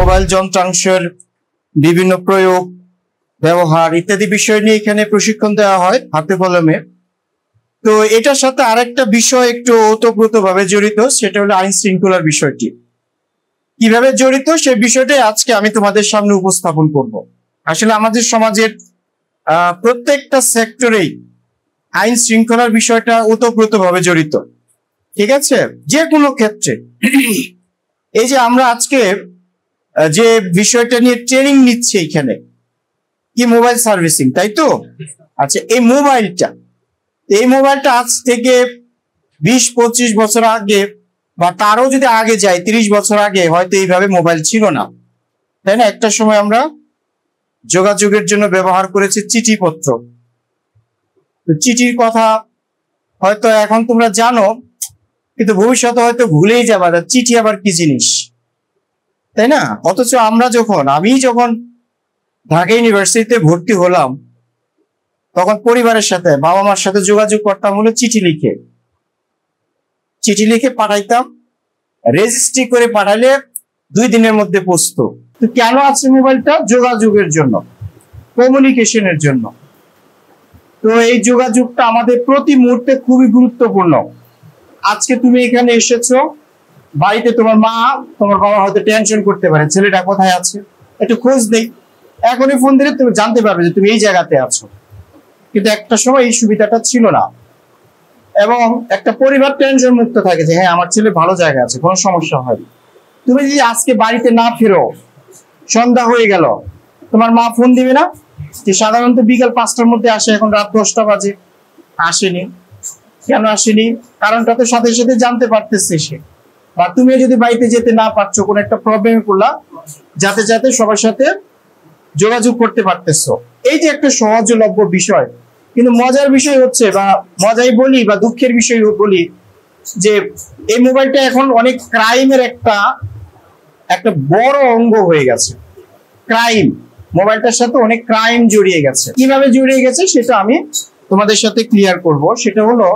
Mobile যন্ত্রাংশের বিভিন্ন প্রয়োগ, ব্যবহার ইত্যাদি বিষয় নিয়ে এখানে প্রশিক্ষণ দেওয়া হয় হাতে কলমে। তো এটার সাথে আরেকটা বিষয় একটু ওতপ্রোতভাবে জড়িত, সেটা হলো আইন শৃঙ্খলার বিষয়টি। কিভাবে জড়িত সেই বিষয়টাই আজকে আমি তোমাদের সামনে উপস্থাপন করব। আসলে আমাদের সমাজের প্রত্যেকটা সেক্টরেই আইন শৃঙ্খলার বিষয়টা ওতপ্রোতভাবে জড়িত, ঠিক আছে, যে কোনো ক্ষেত্রে। এই যে আমরা আজকে যে বিষয়টা নিয়ে ট্রেনিং নিচ্ছি এখানে, কি মোবাইল সার্ভিসিং, তাই তো? আচ্ছা, এই মোবাইলটা আজ থেকে 20-25 বছর আগে বা তারও যদি আগে যায় 30 বছর আগে হয়তো এইভাবে মোবাইল ছিল না, তাই না? একটা সময় আমরা যোগাযোগের জন্য ব্যবহার করেছি চিঠিপত্র। চিঠির কথা হয়তো এখন তোমরা জানো, কিন্তু ভবিষ্যতে হয়তো ভুলেই যাবা চিঠি আবার কি জিনিস, তাই না? অথচ আমি যখন ঢাকা ইউনিভার্সিটিতে ভর্তি হলাম তখন পরিবারের সাথে, বাবা মার সাথে যোগাযোগ করতাম হলো চিঠি লিখে পাঠাইতাম। রেজিস্ট্রি করে পাঠালে 2 দিনের মধ্যে পৌঁছতো। তো কেন আছে মোবাইলটা? যোগাযোগের জন্য, কমিউনিকেশনের জন্য। তো এই যোগাযোগটা আমাদের প্রতি মুহূর্তে খুবই গুরুত্বপূর্ণ। আজকে তুমি এখানে এসেছো, বাড়িতে তোমার মা তোমার বাবা হয়তো টেনশন করতে পারে, ছেলেটা কোথায় আছে, একটু খোঁজ নেই। এখনই ফোন দিলে তুমি জানতে পারবে যে তুমি এই জায়গাতে আছো। কিন্তু একটা সময় এই সুবিধাটা ছিল না, এবং একটা পরিবার টেনশন মুক্ত থাকে যে হ্যাঁ আমার ছেলে ভালো জায়গায় আছে, কোনো সমস্যা হয়নি। তুমি যদি আজকে বাড়িতে না ফেরো, সন্ধ্যা হয়ে গেল, তোমার মা ফোন দিবে না? যে সাধারণত বিকাল 5টার মধ্যে আসে, এখন রাত 10টা বাজে, আসেনি। কেন আসেনি? কারণটা তো সাথে সাথে জানতে পারতেছে সে। বা তুমি যদি বাড়িতে যেতে না পারছো, কোনো একটা প্রবলেমে পড়লা, যাতে সবার সাথে যোগাযোগ করতে পারতেছো। এই যে একটা সহজলভ্য বিষয়। কিন্তু মজার বিষয় হচ্ছে, বা মজাই বলি বা দুঃখের বিষয় বলি, যে এই মোবাইলটা এখন অনেক ক্রাইমের একটা বড় অঙ্গ হয়ে গেছে। ক্রাইম, মোবাইলটার সাথে অনেক ক্রাইম জড়িয়ে গেছে। কিভাবে জড়িয়ে গেছে সেটা আমি তোমাদের সাথে ক্লিয়ার করব। সেটা হলো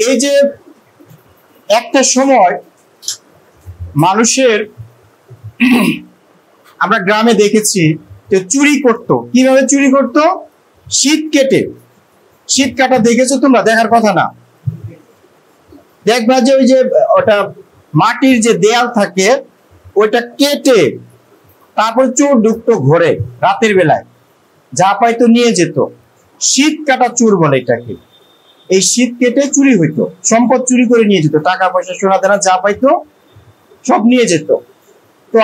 এই যে একটা সময় মানুষের, আমরা গ্রামে দেখেছি যে চুরি করতো। কিভাবে চুরি করতো? শীত কাটা দেখেছো তোমরা? দেখার কথা না। দেখবা যে ওই যে ওটা মাটির যে দেয়াল থাকে ওইটা কেটে তারপর চোর ঢুকতো ঘরে রাতের বেলায়, যা পাইতো নিয়ে যেত। শীত কাটা চোর বলে এটাকে। এই শীত কেটে চুরি হইতো, সম্পদ চুরি করে নিয়ে যেত, টাকা পয়সা সোনা দানা যা পাইতো সব নিয়ে যেত। তো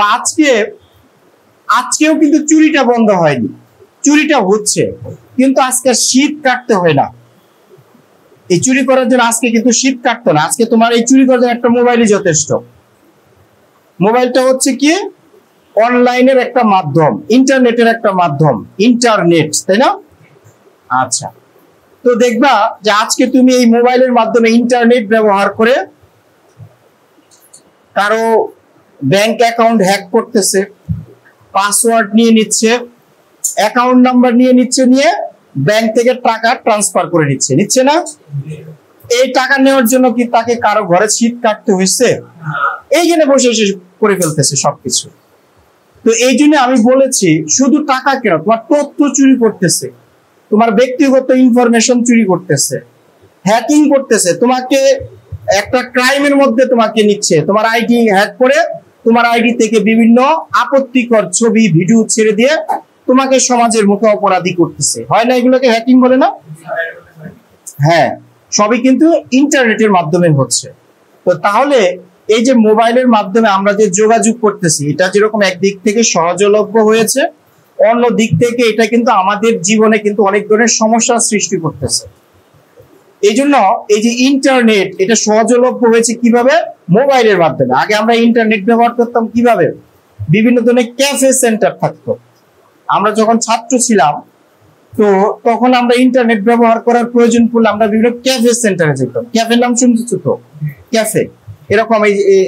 আজকেও কিন্তু চুরিটা বন্ধ হয়নি, চুরিটা হচ্ছে, কিন্তু আজকে শীত কাটতে হয় না। এই চুরি করার জন্য আজকে কিন্তু শীত কাটতো না। আজকে তোমার এই চুরি করার জন্য একটা মোবাইলই যথেষ্ট। মোবাইলটা হচ্ছে কি? অনলাইনের একটা মাধ্যম, ইন্টারনেটের একটা মাধ্যম, ইন্টারনেট, তাই না? আচ্ছা, তো দেখবা যে আজকে তুমি এই মোবাইলের মাধ্যমে ইন্টারনেট ব্যবহার করে কারো ব্যাংক অ্যাকাউন্ট হ্যাক করতেছে, পাসওয়ার্ড নিয়ে নিচ্ছে, অ্যাকাউন্ট নাম্বার নিয়ে ব্যাংক থেকে টাকা ট্রান্সফার করে নিচ্ছে না? এই টাকা নেওয়ার জন্য কি তাকে কারো ঘরে শীত কাটতে হয়েছে? এইখানে বসে করে ফেলতেছে সবকিছু। তো এই জন্য আমি বলেছি, শুধু টাকা কেন, তোমার তথ্য চুরি করতেছে, তোমার ব্যক্তিগত ইনফরমেশন চুরি করতেছে, হ্যাকিং করতেছে, তোমাকে একটা ক্রাইমের মধ্যে তোমাকে নিচ্ছে। তোমার আইডি হ্যাক করে তোমার আইডি থেকে বিভিন্ন আপত্তিকর ছবি ভিডিও ছেড়ে দিয়ে তোমাকে সমাজের মুখে অপরাধী করতেছে। হয় না? এগুলোকে হ্যাকিং বলে না? হ্যাঁ, সবই কিন্তু ইন্টারনেটের মাধ্যমে হচ্ছে। তো তাহলে এই যে মোবাইলের মাধ্যমে আমরা যে যোগাযোগ করতেছি, এটা যেরকম একদিক থেকে সহজলভ্য হয়েছে, অন্য দিক থেকে এটা কিন্তু আমাদের জীবনে কিন্তু অনেক ধরনের সমস্যার সৃষ্টি করতেছে। এই জন্য এই যে ইন্টারনেট, এটা সহজলভ্য হয়েছে কিভাবে? মোবাইলের মাধ্যমে। আগে আমরা ইন্টারনেট ব্যবহার করতাম কিভাবে? বিভিন্ন ধরনের ক্যাফে সেন্টার থাকতো। আমরা যখন ছাত্র ছিলাম তো তখন আমরা ইন্টারনেট ব্যবহার করার প্রয়োজন পড়লে আমরা বিভিন্ন ক্যাফে সেন্টারে যেতাম। ক্যাফের নাম শুনতেছো তো? ক্যাফে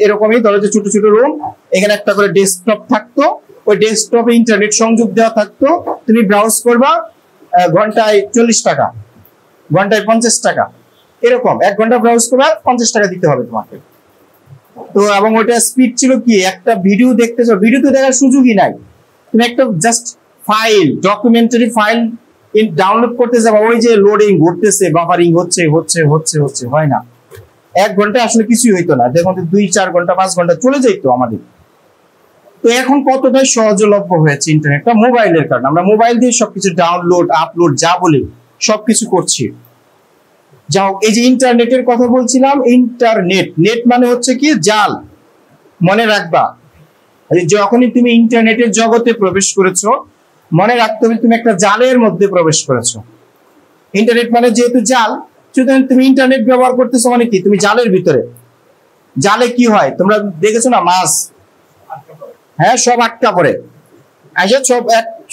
এরকমই ধরো যে ছোট ছোট রুম, এখানে একটা করে ডেস্কটপ থাকতো, ওই ডেস্কটপে ইন্টারনেট সংযোগ দেওয়া থাকতো। তুমি ব্রাউজ করবা, ঘন্টায় 40 টাকা, ঘন্টায় 50 টাকা, এরকম 1 ঘন্টা ব্রাউজ করবা 50 টাকা দিতে হবে তোমাকে। তো এবং ওটা স্পিড ছিল কি, একটা ভিডিও দেখতেছো, ভিডিও তো দেখার সুযোগই নাই, তুমি একটা just file, documentary file download করতে যাবা, ওই যে লোডিং ঘটতেছে, বাফারিং হচ্ছে হচ্ছে হচ্ছে হচ্ছে, হয় না। 1 ঘন্টা আসলে কিছুই হইতো না, দেখুন 2-4 ঘন্টা 5 ঘন্টা চলে যাইতো আমাদের। তো এখন কতটাই সহজলভ্য হয়েছে ইন্টারনেটটা মোবাইলের কারণে, আমরা মোবাইল দিয়ে সবকিছু ডাউনলোড আপলোড যা বলি সবকিছু করছি। যাও, এই যে ইন্টারনেটের কথা বলছিলাম, ইন্টারনেট, নেট মানে হচ্ছে কি জাল, মনে রাখবা। যখনই তুমি ইন্টারনেটের জগতে প্রবেশ করেছো, মনে রাখতে হবে তুমি একটা জালের মধ্যে প্রবেশ করেছো। ইন্টারনেট মানে যেহেতু জাল, সুতরাং তুমি ইন্টারনেট ব্যবহার করতেছো মানে কি, তুমি জালের ভিতরে। জালে কি হয় তোমরা দেখেছো না, মাছ, হ্যাঁ, সব আটকা পড়ে,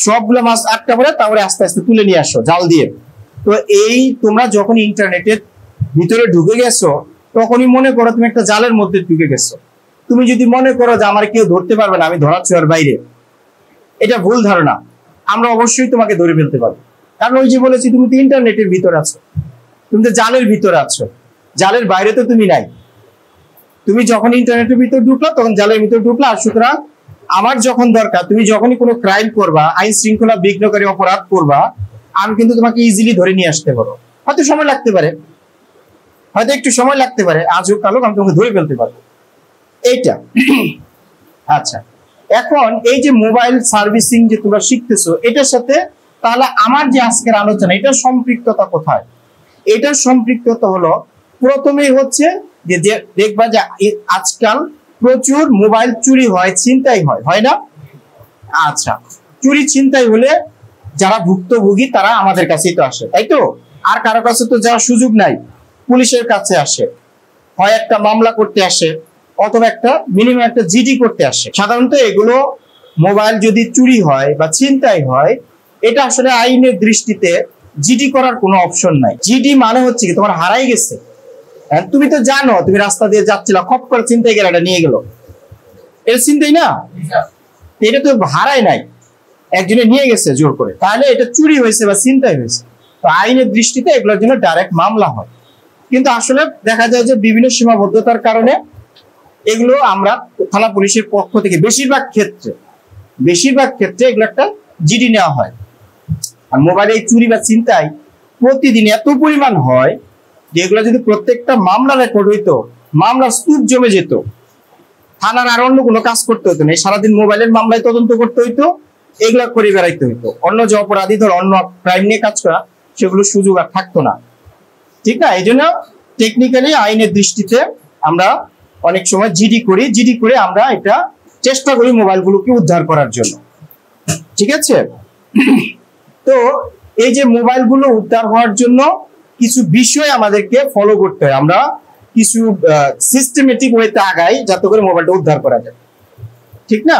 সবগুলো মাছ আটকা পড়ে, তারপরে আস্তে আস্তে তুলে নিয়ে আসো জাল দিয়ে। তো এই তোমরা যখন ইন্টারনেটের ভিতরে ঢুকে গেছো, তখনই মনে করো তুমি একটা জালের মধ্যে ঢুকে গেছো। তুমি যদি মনে করো যে আমার কেউ ধরতে পারবে না, আমি ধরার ছোঁয়ার বাইরে, এটা ভুল ধারণা। আমরা অবশ্যই তোমাকে ধরে ফেলতে পারবো, কারণ ওই যে বলেছি তুমি তো ইন্টারনেটের ভিতরে আছো, তুমি তো জালের ভিতরে আছো, জালের বাইরে তো তুমি নাই। তুমি যখন ইন্টারনেটের ভিতরে ঢুকলা তখন জালের ভিতরে ঢুকলা। আর সুতরাং আমার যখন দরকার, তুমি যখনই কোনো ক্রাইম করবা, আইন শৃঙ্খলা বিঘ্নকারী অপরাধ করবা, আমি কিন্তু তোমাকে ইজিলি ধরে নিয়ে আসতে পারবো। হয়তো সময় লাগতে পারে, হয়তো একটু সময় লাগতে পারে, আজ হোক কাল হোক আমি তোমাকে ধরে ফেলতে পারবো, এইটা। আচ্ছা, এখন এই যে মোবাইল সার্ভিসিং যে তোমরা শিখতেছো, এটার সাথে তাহলে আমার যে আজকের আলোচনা, এটার সম্পৃক্ততা কোথায়? এটার সম্পৃক্ততা হলো, প্রথমেই হচ্ছে যে দেখবা যে আজকাল প্রচুর মোবাইল চুরি হয়, ছিনতাই হয়, হয় না? আচ্ছা, চুরি ছিনতাই হলে যারা ভুক্তভোগী তারা আমাদের কাছেই তো আসে, তাই তো? আর কারো কাছে তো যাওয়ার সুযোগ নাই, পুলিশের কাছে আসে, হয় একটা মামলা করতে আসে, অথবা একটা মিনিমাম একটা জিডি করতে আসে। সাধারণত এগুলো মোবাইল যদি চুরি হয় বা ছিনতাই হয়, এটা আসলে আইনের দৃষ্টিতে জিডি করার কোনো অপশন নাই। জিডি মানে হচ্ছে কি, তোমার হারাই গেছে, তুমি তো জানো, তুমি রাস্তা দিয়ে যাচ্ছিলা, খপ করে ছিনতাই গেলাটা নিয়ে গেল, এটা ছিনতাই না? এটা তো হারাই নাই, একজনে নিয়ে গেছে জোর করে, তাহলে এটা চুরি হয়েছে বা ছিনতাই হয়েছে। তো আইনের দৃষ্টিতে এগুলোর জন্য ডাইরেক্ট মামলা হয়। কিন্তু আসলে দেখা যায় যে বিভিন্ন সীমাবদ্ধতার কারণে এগুলো আমরা থানা পুলিশের পক্ষ থেকে বেশিরভাগ ক্ষেত্রে এগুলো একটা জিডি নেওয়া হয়। আর মোবাইলে চুরি বা ছিনতাই প্রতিদিন এত পরিমাণ হয় যে এগুলো যদি প্রত্যেকটা মামলা রেকর্ড হইতো, মামলার স্তূপ জমে যেত, থানার আর অন্য কোনো কাজ করতে হতো না, সারাদিন মোবাইলের মামলায় তদন্ত করতে হইতো, এগুলা করে বেড়াইতে হইতো। অন্য যে অপরাধী ধর অন্য ক্রাইম নিয়ে কাজ করা, সেগুলো সুযোগ আর থাকতো না, ঠিক না? এই জন্য টেকনিক্যালি আইনের দৃষ্টিতে আমরা অনেক সময় জিডি করে আমরা এটা চেষ্টা করি মোবাইলগুলোকে উদ্ধার করার জন্য, ঠিক আছে? তো এই যে মোবাইলগুলো উদ্ধার হওয়ার জন্য কিছু বিষয় আমাদেরকে ফলো করতে হয়, আমরা কিছু সিস্টেমেটিক ওয়েতে আগাই যাতে করে মোবাইলটা উদ্ধার করা যায়, ঠিক না?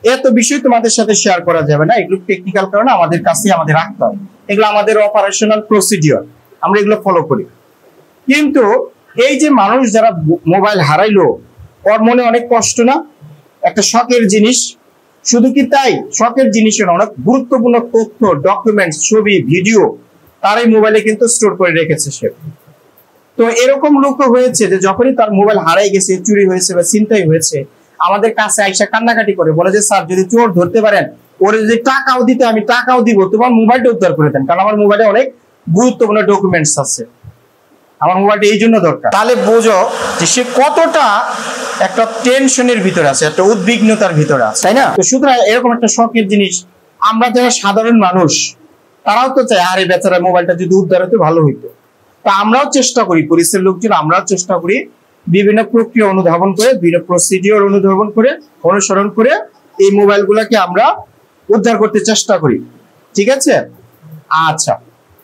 এত বিষয় তোমাদের সাথে শেয়ার করা যাবে না, এগুলো টেকনিক্যাল কারণে আমাদের কাছে আমাদের রাখতে হয়, এগুলো আমাদের অপারেশনাল প্রসিডিওর, আমরা এগুলো ফলো করি। কিন্তু এই যে মানুষ যারা মোবাইল হারাইলো, ওর মনে অনেক কষ্ট না? একটা শখের জিনিস, শুধু কি তাই, শখের জিনিসের অনেক গুরুত্বপূর্ণ তথ্য, ডকুমেন্টস, ছবি, ভিডিও তার এই মোবাইলে কিন্তু স্টোর করে রেখেছে সে। তো এরকম লোক হয়েছে যে যখনই তার মোবাইল হারাই গেছে, চুরি হয়েছে বা ছিনতাই হয়েছে, আমাদের কাছে আইসা কান্নাকাটি করে, বলে যে স্যার যদি চোর ধরতে পারেন, ওরে যদি টাকাও দিতে, আমি টাকাও দিব, তোমার মোবাইলটা উদ্ধার করে দেন, কারণ আমার মোবাইলে অনেক গুরুত্বপূর্ণ ডকুমেন্টস আছে, আমার মোবাইলটা এই জন্য দরকার। তাহলে বোঝো যে সে কতটা একটা টেনশনের ভিতরে আছে, একটা উদ্বিগ্নতার ভিতরে আছে, তাই না? তো সুতরাং এরকম একটা শখের জিনিস, আমরা যারা সাধারণ মানুষ তারাও তো চাই, আরে বেচারা মোবাইলটা যদি উদ্ধার হতো ভালো হইতো। তা আমরাও চেষ্টা করি, পুলিশের লোকজন আমরাও চেষ্টা করি বিভিন্ন প্রক্রিয়া অনুধাবন করে, বিভিন্ন প্রসিডিওর অনুসরণ করে এই মোবাইলগুলোকে আমরা উদ্ধার করতে চেষ্টা করি, ঠিক আছে? আচ্ছা,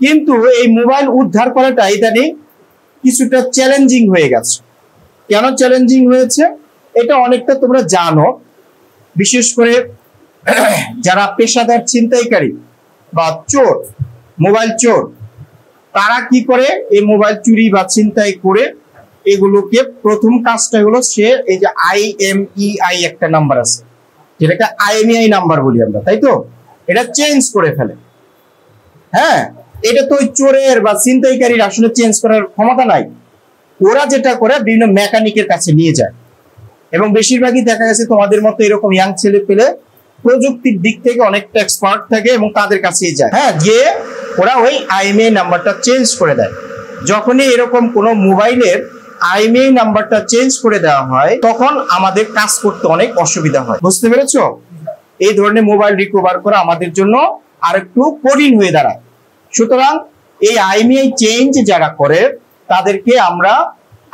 কিন্তু এই মোবাইল উদ্ধার করাটা ইদানিং কিছুটা চ্যালেঞ্জিং হয়ে গেছে। কেন চ্যালেঞ্জিং হয়েছে এটা অনেকটা তোমরা জানো, বিশেষ করে যারা পেশাদার ছিনতাইকারী বা চোর, মোবাইল চোর, তারা কি করে এই মোবাইল চুরি বা ছিনতাই করে এগুলোকে প্রথম কাজটা হলো সে এই যে IMEI একটা নাম্বার আছে, যেটাকে IMEI নাম্বার বলি আমরা, তাই তো? এটা চেঞ্জ করে ফেলে। হ্যাঁ, এটা তো চোরের বা ছিনতাইকারীর আসলে চেঞ্জ করার ক্ষমতা নাই। ওরা যেটা করে বিভিন্ন মেকানিকের কাছে নিয়ে যায়, এবং বেশিরভাগই দেখা গেছে তোমাদের মতো এরকম ইয়াং ছেলে পেলে প্রযুক্তির দিক থেকে অনেকটা এক্সপার্ট থাকে এবং তাদের কাছেই যায়, হ্যাঁ, গিয়ে ওরা ওই আইএমইআই নাম্বারটা চেঞ্জ করে দেয়। যখনই এরকম কোনো মোবাইলের আইএমইআই নাম্বারটা চেঞ্জ করে দেওয়া হয় তখন আমাদের কাজ করতে অনেক অসুবিধা হয়। বুঝতে পেরেছো? এই ধরনের মোবাইল রিকভার করা আমাদের জন্য আরেকটু কঠিন হয়ে দাঁড়ায়। সুতরাং এই আইএমইআই চেঞ্জ যারা করে তাদেরকে আমরা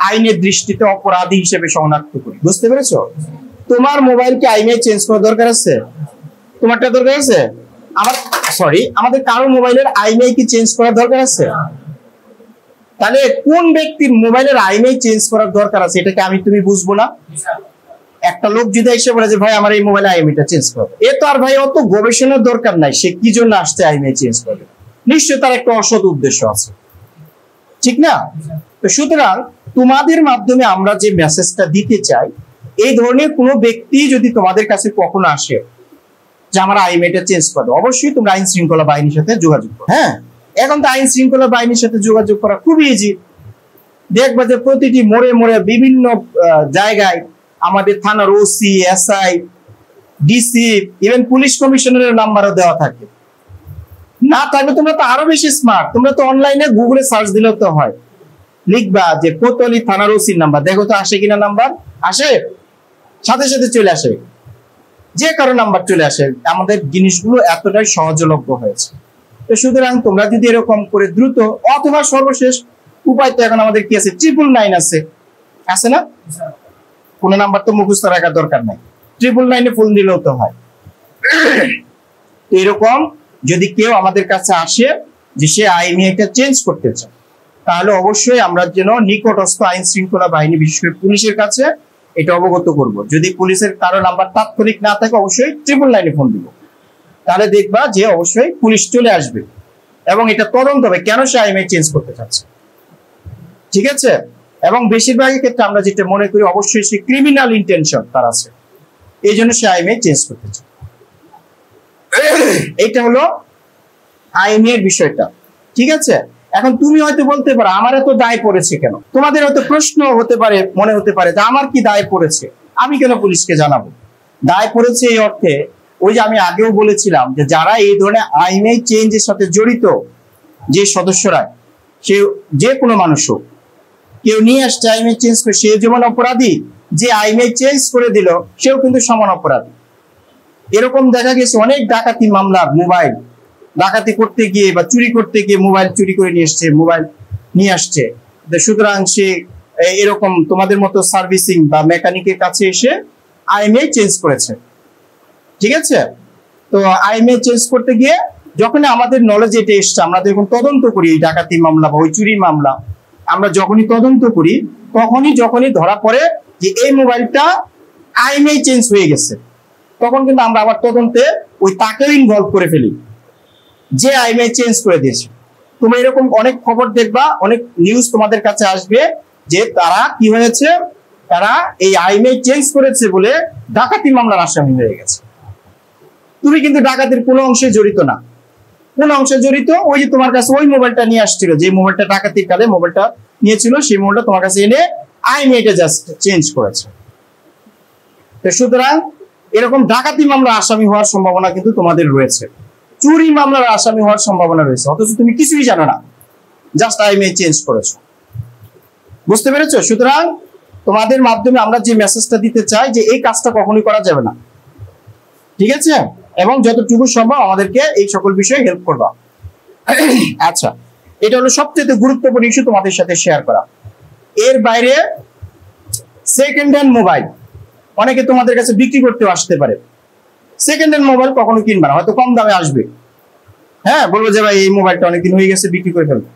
আইনের দৃষ্টিতে অপরাধী হিসেবে শনাক্ত করি। বুঝতে পেরেছো? তোমার মোবাইলকে আইএমইআই চেঞ্জ করার দরকার আছে? তোমারটা দরকার আছে? আমাদের কারো মোবাইলের আইএমইআই কি চেঞ্জ করার দরকার আছে? তাহলে কোন ব্যক্তির মোবাইলের আইএমইআই চেঞ্জ করার দরকার আছে এটাকে আমি তুমি বুঝবো না? একটা লোক যদি এসে বলে যে ভাই আমার এই মোবাইলে আইএমইআইটা চেঞ্জ করবে, এ তো আর ভাই অত গবেষণার দরকার নাই, সে কি জন্য আসছে আইএমইআই চেঞ্জ করবে, নিশ্চয়ই তার একটা অসৎ উদ্দেশ্য আছে, ঠিক না? তো সুতরাং তোমাদের মাধ্যমে আমরা যে মেসেজটা দিতে চাই, এই ধরনের কোনো ব্যক্তি যদি তোমাদের কাছে কখনো আসে যে আমার আইএমইআইটা চেঞ্জ করবে, অবশ্যই তোমরা আইন শৃঙ্খলা বাহিনীর সাথে যোগাযোগ করো। হ্যাঁ, এখন তো আইন শৃঙ্খলা বাহিনীর সাথে যোগাযোগ করা খুবই ইজি। দেখবা যে প্রতিটি মোড়ে মোড়ে বিভিন্ন জায়গায় আমাদের থানার OC, SI, DC, even police কমিশনারের নাম্বারও দেওয়া থাকে। না থাকলে তোমরা তো আরো বেশি স্মার্ট, তোমরা তো অনলাইনে গুগলে সার্চ দিলেও তো হয়, লিখবা যে কোতোয়ালি থানার ওসির নাম্বার, দেখো তো আসে কিনা। নাম্বার আসে, সাথে সাথে চলে আসে, যে কারো নাম্বার চলে আসে। আমাদের জিনিসগুলো এতটাই সহজলভ্য হয়েছে। তো সুতরাং তোমরা যদি এরকম করে দ্রুত, অথবা সর্বশেষ উপায় তো এখন আমাদের কি আছে, 999 আছে না? কোন নাম্বার তো মুখস্থ রাখার দরকার নাই, 999 ফোন দিলেও তো হয়। তো এরকম যদি কেউ আমাদের কাছে আসে যে সে আইএমইআইটা চেঞ্জ করতে চায়, তাহলে অবশ্যই আমরা যেন নিকটস্থ আইন শৃঙ্খলা বাহিনী, বিশেষ করে পুলিশের কাছে এটা অবগত করব। যদি পুলিশের কারো নাম্বার তাৎক্ষণিক না থাকে অবশ্যই 999 ফোন দিব, তাহলে দেখবা যে অবশ্যই পুলিশ চলে আসবে এবং এটা তদন্ত হবে কেন সে আইএমইআই চেঞ্জ করতে চাচ্ছে, ঠিক আছে? এবং বেশিরভাগের ক্ষেত্রে আমরা যেটা মনে করি অবশ্যই সে ক্রিমিনাল ইন্টেনশন তার আছে, এই জন্য সে আইএমইআই চেঞ্জ করতে চায়। এইটা হলো আইএমইআই বিষয়টা, ঠিক আছে? এখন তুমি হয়তো বলতে পারো আমার এত দায় পড়েছে কেন? তোমাদের হয়তো প্রশ্ন হতে পারে, মনে হতে পারে যে আমার কি দায় পড়েছে, আমি কেন পুলিশকে জানাবো? দায় পড়েছে এই অর্থে, ওই যে আমি আগেও বলেছিলাম যে যারা এই ধরনের আইএমইআই চেঞ্জের সাথে জড়িত যে সদস্যরা, সে যে কোনো মানুষ হোক, কেউ নিয়ে আসছে আইএমইআই চেঞ্জ করে, সে যেমন অপরাধী, যে আইএমইআই চেঞ্জ করে দিল সেও কিন্তু সমান অপরাধী। এরকম দেখা গেছে অনেক ডাকাতি মামলা, মোবাইল ডাকাতি করতে গিয়ে বা চুরি করতে গিয়ে মোবাইল চুরি করে নিয়ে আসছে। সুতরাং সে এরকম তোমাদের মতো সার্ভিসিং বা মেকানিকের কাছে এসে আইএমইআই চেঞ্জ করেছে, ঠিক আছে? তো আইএমইআই চেঞ্জ করতে গিয়ে যখন আমাদের নলেজে এটা এসছে, আমরা যখন তদন্ত করি এই ডাকাতি মামলা বা ওই চুরি মামলা, আমরা যখনই তদন্ত করি যখনই ধরা পড়ে যে এই মোবাইলটা আইএমইআই চেঞ্জ হয়ে গেছে, তখন কিন্তু আমরা আবার তদন্তে ওই তাকেও ইনভলভ করে ফেলি যে আইএমইআই চেঞ্জ করে দিয়েছে। তোমরা এরকম অনেক খবর দেখবা, অনেক নিউজ তোমাদের কাছে আসবে যে তারা কি হয়েছে, তারা এই আইএমইআই চেঞ্জ করেছে বলে ডাকাতি মামলার আসামি হয়ে গেছে। তুমি কিন্তু ডাকাতির কোনো অংশে জড়িত না। কোন অংশে জড়িত? ওই যে তোমার কাছে ওই মোবাইলটা নিয়ে আসছিল, যে মোবাইলটা ডাকাতির কালে মোবাইলটা নিয়েছিল, সেই মোবাইলটা তোমার কাছে এনে আইএমইআইটা জাস্ট চেঞ্জ করেছে। তো সুতরাং এরকম ডাকাতি মামলার আসামি হওয়ার সম্ভাবনা কিন্তু তোমাদের রয়েছে, চুরি মামলার আসামি হওয়ার সম্ভাবনা রয়েছে, অথচ তুমি কিছুই জানো না, জাস্ট আইএমইআই চেঞ্জ করেছো। বুঝতে পেরেছো? সুতরাং তোমাদের মাধ্যমে আমরা যে মেসেজটা দিতে চাই যে এই কাজটা কখনোই করা যাবে না, ঠিক আছে? এবং যতটুকু সম্ভব আমাদেরকে এই সকল বিষয়ে হেল্প করবা। আচ্ছা, এটা হলো সবচেয়ে গুরুত্বপূর্ণ ইস্যু তোমাদের সাথে শেয়ার করা। এর বাইরে সেকেন্ড হ্যান্ড মোবাইল অনেকে তোমাদের কাছে বিক্রি করতে আসতে পারে। সেকেন্ড হ্যান্ড মোবাইল কখনো কিনবা না, হয়তো কম দামে আসবে, হ্যাঁ, বলবো যে ভাই এই মোবাইলটা অনেকদিন হয়ে গেছে, বিক্রি করে ফেলবো।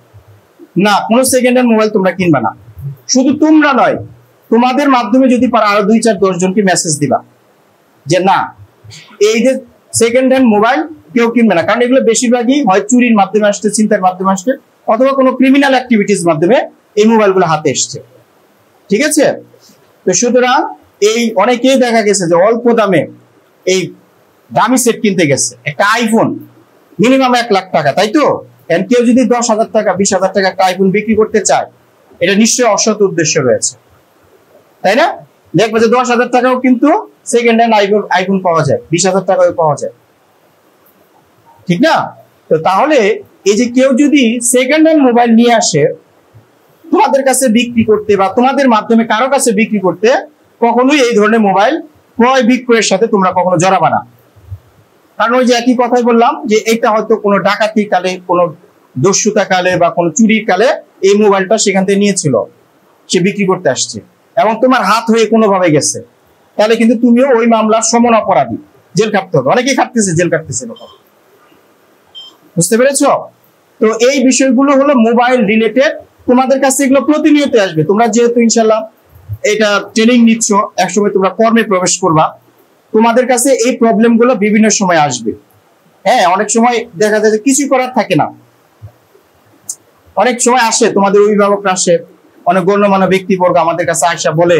না, কোনো সেকেন্ড হ্যান্ড মোবাইল তোমরা কিনবা না। শুধু তোমরা নয়, তোমাদের মাধ্যমে যদি পারো আরো 2-4-10 জনকে মেসেজ দিবা যে না, এই যে সেকেন্ড হ্যান্ড মোবাইল কেউ কিনবে না, কারণ এগুলো বেশিরভাগই হয় চুরির মাধ্যমে আসছে, চিন্তার মাধ্যমে আসছে, অথবা কোনো ক্রিমিনাল অ্যাক্টিভিটিস মাধ্যমে এই মোবাইলগুলো হাতে এসছে, ঠিক আছে? তো সুতরাং এই অনেকেই দেখা গেছে যে অল্প দামে এই দামি সেট কিনতে গেছে, একটা আইফোন মিনিমাম 1 লাখ টাকা, তাই তো? কেউ যদি 10,000 টাকা 20,000 টাকা একটা আইফোন বিক্রি করতে চায়, এটা নিশ্চয়ই অসৎ উদ্দেশ্য রয়েছে, তাই না? দেখবে যে 10,000 টাকাও কিন্তু সেকেন্ড হ্যান্ড আইফোন পাওয়া যায়, 20,000 টাকাও পাওয়া যায়, ঠিক না? তো তাহলে এই যে কেউ যদি সেকেন্ড হ্যান্ড মোবাইল নিয়ে আসে তোমাদের কাছে বিক্রি করতে বা তোমাদের মাধ্যমে কারো কাছে বিক্রি করতে, কখনোই এই ধরনের মোবাইল ক্রয় বিক্রয়ের সাথে তোমরা কখনো জড়াবা না। কারণ ওই যে একই কথাই বললাম যে এটা হয়তো কোনো ডাকাতি কালে, কোনো দস্যুতা কালে বা কোনো চুরির কালে এই মোবাইলটা সেখান থেকে নিয়েছিল, সে বিক্রি করতে আসছে এবং তোমার হাত হয়ে কোনোভাবে গেছে, তাহলে কিন্তু তুমিও ওই মামলার সমান অপরাধী, জেল কাটতে হবে। অনেকেই কাটতেছে, জেল কাটতেছে, বুঝতে পেরেছো? তো এই বিষয়গুলো হলো মোবাইল রিলেটেড, তোমাদের কাছে এগুলো প্রতিনিয়ত আসবে। তোমরা যেহেতু ইনশাল্লাহ এটা ট্রেনিং নিচ্ছ, একসময় তোমরা কর্মে প্রবেশ করবা, তোমাদের কাছে এই প্রবলেম গুলো বিভিন্ন সময় আসবে। হ্যাঁ, অনেক সময় দেখা যায় যে কিছু করার থাকে না, অনেক সময় আসে, তোমাদের অভিভাবকরা আসে, অনেক গণ্যমান্য ব্যক্তিবর্গ আমাদের কাছে আসা বলে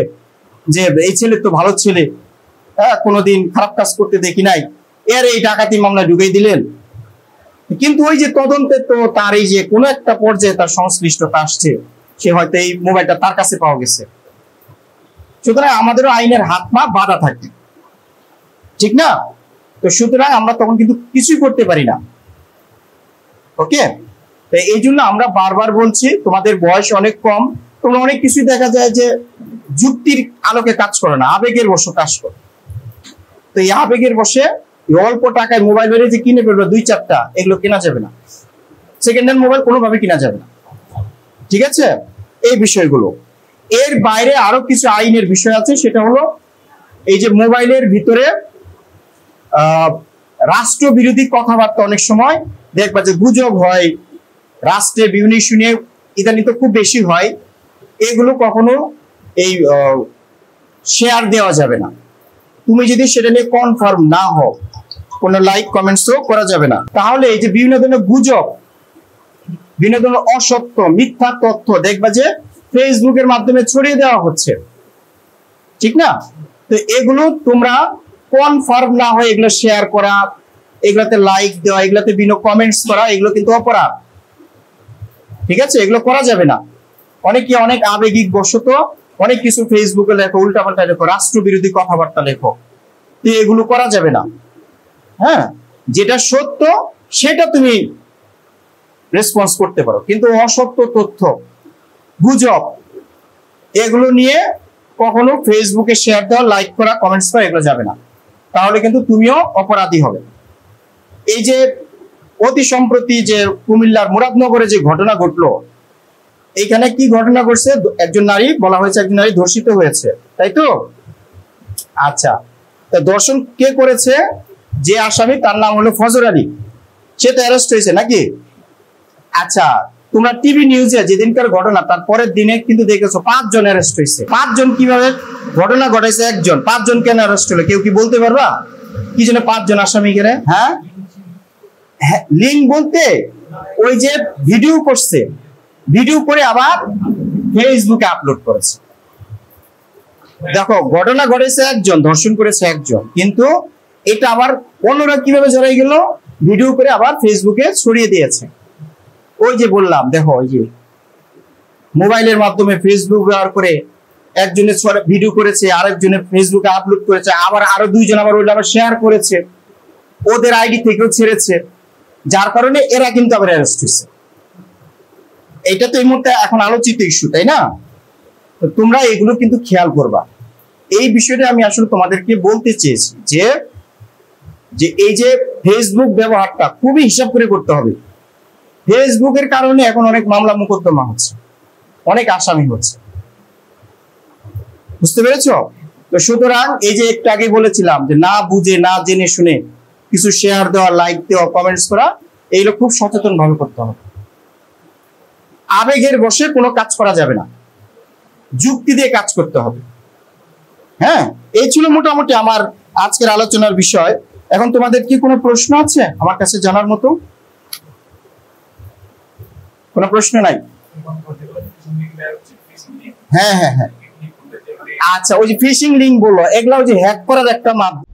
যে এই ছেলে তো ভালো ছেলে, হ্যাঁ, কোনোদিন খারাপ কাজ করতে দেখি নাই, এর এই ডাকাতি মামলা ঢুকিয়ে দিলেন। কিন্তু ওই যে তদন্তে তো তার এই যে কোনো একটা পর্যায়ে তার সংশ্লিষ্টতা আসছে, সে হয়তো এই মোবাইলটা তার কাছে পাওয়া গেছে। সুতরাং আমাদেরও আইনের হাত পা বাঁধা থাকে, ঠিক না? তো সুতরাং আমরা তখন কিন্তু কিছুই করতে পারি না। ওকে, তো এই জন্য আমরা বারবার বলছি, তোমাদের বয়স অনেক কম, তোমরা অনেক কিছুই দেখা যায় যে যুক্তির আলোকে কাজ করো না, আবেগের বশে কাজ করো। তো এই আবেগের বশে অল্প টাকায় মোবাইল বেরিয়ে যে কিনে ফেলবে 2-4টা, এগুলো কেনা যাবে না। সেকেন্ড হ্যান্ড মোবাইল কোনোভাবে কেনা যাবে না, ঠিক আছে? এই বিষয়গুলো, এর বাইরে আরো কিছু আইনের বিষয় আছে, সেটা হলো এই যে মোবাইলের ভিতরে রাষ্ট্র বিরোধী কথাবার্তা অনেক সময় দেখবা যে গুজব হয়, রাষ্ট্রের বিভিন্ন ইস্যু নিয়ে ইদানিং তো খুব বেশি হয়, এগুলো কখনো এই শেয়ার দেওয়া যাবে না। তুমি যদি সেটা নিয়ে কনফার্ম না হও, কোনো লাইক কমেন্টসও করা যাবে না। তাহলে এই যে বিভিন্ন ধরনের গুজব, বিভিন্ন ধরনের অসত্য মিথ্যা তথ্য দেখবা যে ফেসবুকের মাধ্যমে ছড়িয়ে দেওয়া হচ্ছে, ঠিক না? তো এগুলো তোমরা কনফার্ম না হয়ে এগুলো শেয়ার করা, এগুলোতে লাইক দেওয়া, এগুলোতে বিভিন্ন কমেন্টস করা, এগুলো কিন্তু অপরাধ, ঠিক আছে? এগুলো করা যাবে না। অনেকে অনেক আবেগিক বশত অনেক কিছু ফেসবুকে লেখো, উল্টাপাল্টা লেখো, রাষ্ট্র বিরোধী কথাবার্তা লেখো, তো এগুলো করা যাবে না। হ্যাঁ, যেটা সত্য সেটা তুমি রেসপন্স করতে পারো, কিন্তু অসত্য তথ্য, গুজব, এগুলো নিয়ে কখনো ফেসবুকে শেয়ার দেওয়া, লাইক করা, কমেন্টস করা, এগুলো যাবে না। তাহলে কিন্তু তুমিও অপরাধী হবে। এই যে অতি সম্প্রতি যে কুমিল্লার মুরাদনগরে যে ঘটনা ঘটলো, এইখানে কি ঘটনা ঘটছে? একজন নারী, বলা হয়েছে একজন নারী ধর্ষিত হয়েছে, তাই তো? আচ্ছা, তা ধর্ষণ কে করেছে? যে আসামি, তার নাম হলো ফজর আলী, সে তো অ্যারেস্ট হয়েছে নাকি? আচ্ছা, তোমরা টিভি নিউজে যেদিনকার ঘটনা, তার পরের দিনে কিন্তু দেখেছো 5 জন অ্যারেস্ট হয়েছে। 5 জন কিভাবে ঘটনা ঘটাইছে? একজন, 5 জন কেন অ্যারেস্ট হলো? কেউ কি বলতে পারবা কি জন্য 5 জন আসামি গেলে? হ্যাঁ, লিঙ্ক বলতে ওই যে ভিডিও করছে, ভিডিও করে আবার ফেসবুকে আপলোড করেছে। দেখো, ঘটনা ঘটেছে একজন, ধর্ষণ করেছে একজন, কিন্তু এটা আবার অন্যরা কিভাবে জড়াই গেল? ভিডিও করে আবার ফেসবুকে ছড়িয়ে দিয়েছে। ওই যে বললাম, দেখো, ওই যে মোবাইলের মাধ্যমে ফেসবুক ব্যবহার করে একজনের ভিডিও করেছে, আরেকজনের ফেসবুকে আপলোড করেছে, আবার আরো 2 জন আবার ওইটা আবার শেয়ার করেছে, ওদের আইডি থেকেও ছেড়েছে, যার কারণে এরা কিন্তু আবার অ্যারেস্ট হয়েছে। এটা তো এই মুহূর্তে এখন আলোচিত ইস্যু, তাই না? তো তোমরা এগুলো কিন্তু খেয়াল করবা। এই বিষয়টা আমি আসলে তোমাদেরকে বলতে চেয়েছি যে এই যে ফেসবুক ব্যবহারটা খুবই হিসাব করে করতে হবে। ফেসবুকের কারণে এখন অনেক মামলা মোকদ্দমা হচ্ছে, অনেক আসামি হচ্ছে, বুঝতে পেরেছো? তো সুতরাং এই যে একটু আগে বলেছিলাম যে না বুঝে, না জেনে শুনে কিছু শেয়ার দেওয়া, লাইক দেওয়া, কমেন্টস করা, এইগুলো খুব সচেতন ভাবে করতে হবে। আবেগের বশে কোনো কাজ করা যাবে না, যুক্তি দিয়ে কাজ করতে হবে। হ্যাঁ, এই ছিল মোটামুটি আমার আজকের আলোচনার বিষয়। এখন তোমাদের কি কোনো প্রশ্ন আছে আমার কাছে জানার মতো? কোনো প্রশ্ন নাই? হ্যাঁ হ্যাঁ হ্যাঁ, আচ্ছা, ওই যে ফিশিং লিঙ্ক বললো, এগুলা ওই যে হ্যাক করার একটা মাধ্যম।